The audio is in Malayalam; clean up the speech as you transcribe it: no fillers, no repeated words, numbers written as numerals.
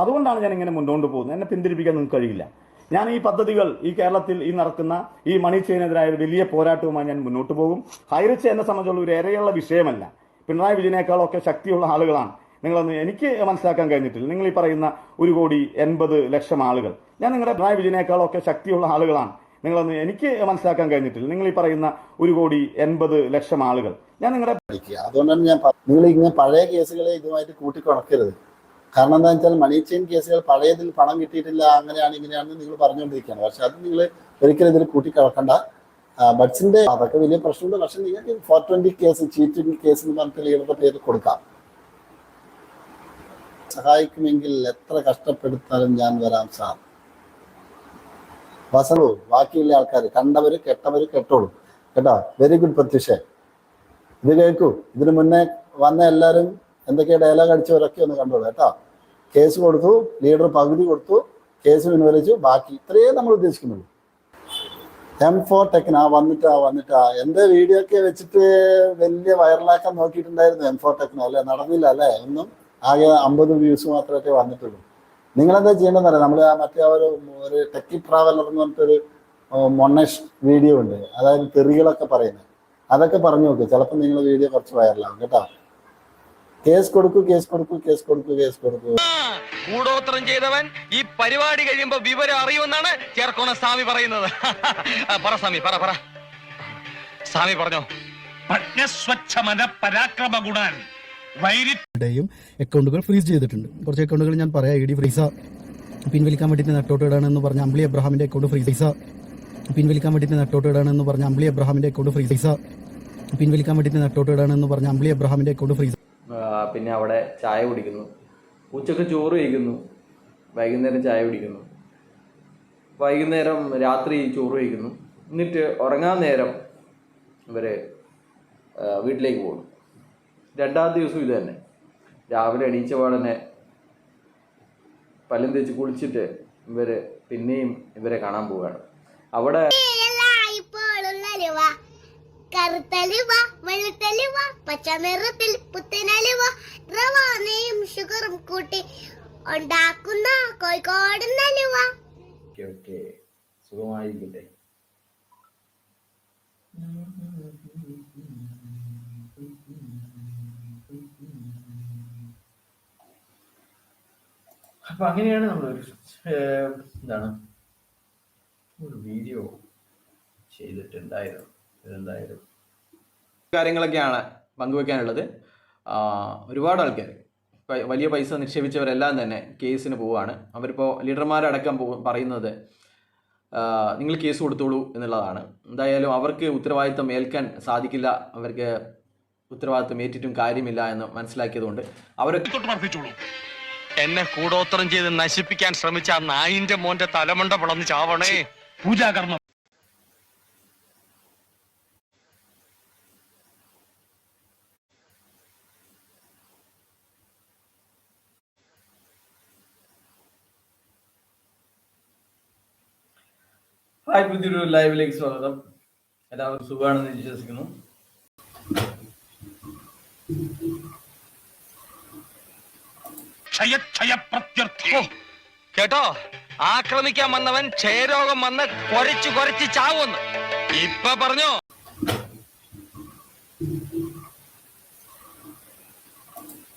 അതുകൊണ്ടാണ് ഞാൻ ഇങ്ങനെ മുന്നോട്ട് പോകുന്നത്. എന്നെ പിന്തിരിപ്പിക്കാൻ നിങ്ങൾക്ക് കഴിയില്ല. ഞാൻ ഈ പദ്ധതികൾ ഈ കേരളത്തിൽ ഈ നടക്കുന്ന ഈ മണി ചെയിനെതിരായ ഒരു വലിയ പോരാട്ടവുമായി ഞാൻ മുന്നോട്ട് പോകും. ഹൈറിച്ച് എന്നെ സംബന്ധിച്ചുള്ള ഒരു ഇരയുള്ള വിഷയമല്ല. പിണറായി വിജയനേക്കാളൊക്കെ ശക്തിയുള്ള ആളുകളാണ് നിങ്ങളൊന്ന്. എനിക്ക് മനസ്സിലാക്കാൻ കഴിഞ്ഞിട്ടില്ല. നിങ്ങൾ ഈ പറയുന്ന 1,80,00,000 ആളുകൾ, ഞാൻ നിങ്ങളുടെ പിണറായി വിജയനേക്കാളൊക്കെ ശക്തിയുള്ള ആളുകളാണ് നിങ്ങളൊന്ന്. എനിക്ക് മനസ്സിലാക്കാൻ കഴിഞ്ഞിട്ടില്ല. നിങ്ങൾ ഈ പറയുന്ന 1,80,00,000 ആളുകൾ, ഞാൻ നിങ്ങളുടെ. അതുകൊണ്ടാണ് ഞാൻ നിങ്ങൾ ഇങ്ങനെ പഴയ കേസുകളെ ഇതുമായിട്ട് കൂട്ടിക്കുണക്കരുത്. കാരണം എന്താണെന്ന് വെച്ചാൽ മണി ചെയിൻ കേസുകൾ പഴയതിൽ പണം കിട്ടിയിട്ടില്ല, അങ്ങനെയാണ് ഇങ്ങനെയാണെന്ന് നിങ്ങൾ പറഞ്ഞുകൊണ്ടിരിക്കുകയാണ്. പക്ഷെ അത് നിങ്ങൾ ഒരിക്കലും ഇതിൽ കൂട്ടിക്കിടക്കണ്ട. ബഡ്സിന്റെ അതൊക്കെ വലിയ പ്രശ്നമുണ്ട്. പക്ഷെ നിങ്ങൾക്ക് 420 കേസ്, ചീറ്റിംഗ് കേസ് എന്ന് പറഞ്ഞിട്ട് ലീഡറുടെ പേര് കൊടുക്കാം. സഹായിക്കുമെങ്കിൽ എത്ര കഷ്ടപ്പെടുത്താലും ഞാൻ വരാം സാർ. വസളു ബാക്കിയുള്ള ആൾക്കാർ കണ്ടവര് കെട്ടവര് കെട്ടോളൂ കേട്ടോ. വെരി ഗുഡ് പ്രത്യുഷ, ഇത് കേൾക്കൂ. ഇതിനു മുന്നേ വന്ന എല്ലാവരും എന്തൊക്കെയാ ഡയലോഗ് അടിച്ചവരൊക്കെ ഒന്ന് കണ്ടോളൂ കേട്ടോ. കേസ് കൊടുത്തു, ലീഡർ പകുതി കൊടുത്തു, കേസ് പിൻവലിച്ചു, ബാക്കി ഇത്രയേ നമ്മൾ ഉദ്ദേശിക്കുന്നുള്ളൂ. M4 ടെക്കിന് വന്നിട്ടാ എന്റെ വീഡിയോ ഒക്കെ വെച്ചിട്ട് വലിയ വൈറലാക്കാൻ നോക്കിയിട്ടുണ്ടായിരുന്നു. M4 ടെക്കിന് അല്ലെ, നടന്നില്ല അല്ലേ ഒന്നും. ആകെ 50 വ്യൂസ് മാത്രമേ വന്നിട്ടുള്ളൂ. നിങ്ങളെന്താ ചെയ്യേണ്ടതെന്ന് അറിയാം. നമ്മൾ മറ്റേ ഒരു ടെക്കി ട്രാവലർ എന്ന് പറഞ്ഞിട്ടൊരു മൊണ്ണേഷ് വീഡിയോ ഉണ്ട്, അതായത് തെറികളൊക്കെ പറയുന്നത്. അതൊക്കെ പറഞ്ഞു നോക്ക്, ചിലപ്പോൾ നിങ്ങൾ വീഡിയോ കുറച്ച് വൈറലാകും കേട്ടോ. കേസ് കൊടുക്കൂ, കേസ് കൊടുക്കൂ, കേസ് കൊടുക്കൂ, കേസ് കൊടുക്കൂ. കൂടോത്രം ചെയ്തവൻ ഈ പരിപാടി കഴിയുമ്പോ വിവരം അറിയുമെന്നാണ് ചേർക്കോണ സ്വാമി പറയുന്നത്. പറ സ്വാമി, പറ സ്വാമി പറഞ്ഞോ. അക്കൗണ്ടുകൾ ഫ്രീസ് ചെയ്തിട്ടുണ്ട്. കുറച്ച് അക്കൗണ്ടുകൾ ഞാൻ പറയാം. ഇ ഡി ഫ്രീസ പിൻവലിക്കാൻ വേണ്ടിയിട്ട് നെട്ടോട്ടിടാണെന്ന് പറഞ്ഞ അമ്പിളി അബ്രഹാമിന്റെ അക്കൗണ്ട് ഫ്രീസ പിൻവലിക്കാൻ വേണ്ടിയിട്ട് നെട്ടോട്ടിടാണെന്ന് പറഞ്ഞ അമ്പിളി അബ്രഹാമിന്റെ അക്കൗണ്ട് ഫ്രീസ പിൻവലിക്കാൻ വേണ്ടിയിട്ട് നെട്ടോട്ടിടാണെന്ന് പറഞ്ഞ അമ്പിളി അബ്രഹാമിന്റെ അക്കൗണ്ട് ഫ്രീസ. പിന്നെ അവിടെ ചായ കുടിക്കുന്നു, ഉച്ചക്ക് ചോറ് കഴിക്കുന്നു, വൈകുന്നേരം ചായ കുടിക്കുന്നു, വൈകുന്നേരം രാത്രി ചോറ് കഴിക്കുന്നു, എന്നിട്ട് ഉറങ്ങാൻ നേരം ഇവർ വീട്ടിലേക്ക് പോകുന്നു. രണ്ടാമത്തെ ദിവസം ഇത് തന്നെ. രാവിലെ എണീച്ച പാടന്നെ പല്ലും തേച്ച് കുളിച്ചിട്ട് ഇവർ പിന്നെയും ഇവരെ കാണാൻ പോവുകയാണ്. അവിടെ കറുത്തലുവ, വെളുത്തലുവ, പച്ച നിറത്തിൽ പുത്തനലുവ, റവാനയും ഷുഗറും കൂട്ടി ഉണ്ടാക്കുന്ന കോഴിക്കോടൻ അലുവ. സുഖമായിരിക്കട്ടെ. അപ്പൊ അങ്ങനെയാണ് നമ്മളൊരു ഒരു വീഡിയോ ചെയ്തിട്ടുണ്ടായിരുന്നു. ഇതെന്തായാലും കാര്യങ്ങളൊക്കെയാണ് പങ്കുവെക്കാനുള്ളത്. ഒരുപാട് ആൾക്കാർ വലിയ പൈസ നിക്ഷേപിച്ചവരെല്ലാം തന്നെ കേസിന് പോവുകയാണ്. അവരിപ്പോൾ ലീഡർമാരടക്കം പറയുന്നത് നിങ്ങൾ കേസ് കൊടുത്തോളൂ എന്നുള്ളതാണ്. എന്തായാലും അവർക്ക് ഉത്തരവാദിത്തം ഏൽക്കാൻ സാധിക്കില്ല, അവർക്ക് ഉത്തരവാദിത്തം ഏറ്റിട്ടും കാര്യമില്ല എന്ന് മനസ്സിലാക്കിയതുകൊണ്ട് അവരൊക്കെ വർദ്ധിച്ചോളൂ. എന്നെ കൂടോത്രം ചെയ്ത് നശിപ്പിക്കാൻ ശ്രമിച്ച ആ നായിന്റെ മോന്റെ തലമുണ്ട പിളന്ന് ചാവണേ. പൂജാകർമ്മം പുതിയൊരു ലൈവിലേക്ക് സ്വാഗതം. എല്ലാവരും സുഖമാണെന്ന് വിശ്വസിക്കുന്നു. കേട്ടോ, ആക്രമിക്കാൻ വന്നവൻ ക്ഷയരോഗം വന്ന് കൊരച്ചു ചാവുന്നു. ഇപ്പൊ പറഞ്ഞോ